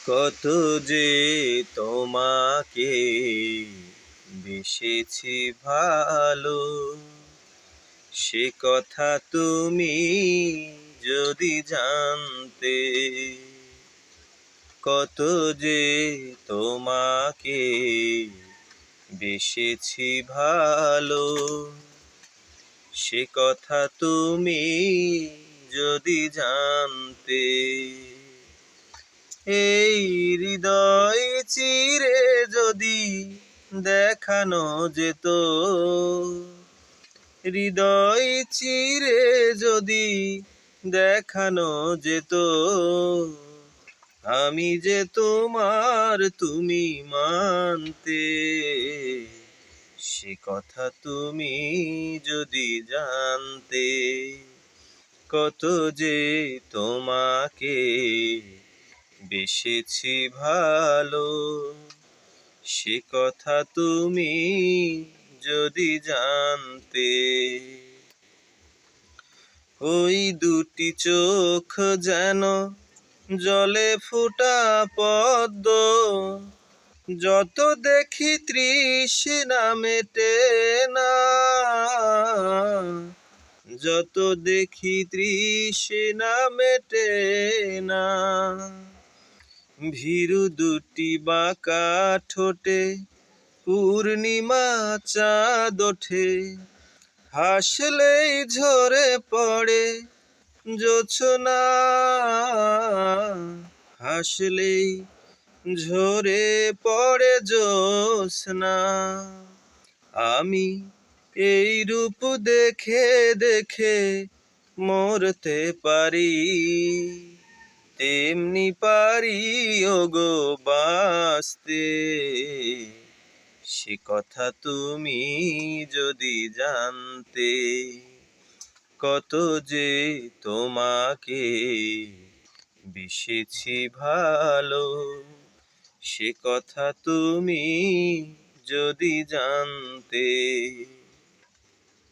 কত যে তোমাকে বেসেছি ভালো, সে কথা তুমি যদি জানতে। কত যে তোমাকে বেসেছি ভালো, সে কথা তুমি যদি জানতে। এই হৃদয় চিরে যদি দেখানো যেত, হৃদয় চিরে যদি দেখানো যেত, আমি যে তোমার তুমি মানতে। সে কথা তুমি যদি জানতে। কত যে তোমাকে বেসেছি ভালো, সে কথা তুমি যদি জানতে। ওই দুটি চোখ যেন জলে ফোঁটা পদ্ম, যত দেখি তৃষ্ণা মেটে না, যত দেখি তৃষ্ণা মেটে না। ভীরু দুটি বাঁকা ঠোঁটে পূর্ণিমা চাঁদ ওঠে, হাসলেই ঝরে পড়ে জোছনা, হাসলেই ঝরে পড়ে জোছনা। আমি এই রূপ দেখে দেখে মরতে পারি, তেমনি পারি ওগো বাঁচতে। সে কথা তুমি যদি জানতে। কত যে তোমাকে বেসেছি ভালো, সে কথা তুমি যদি জানতে।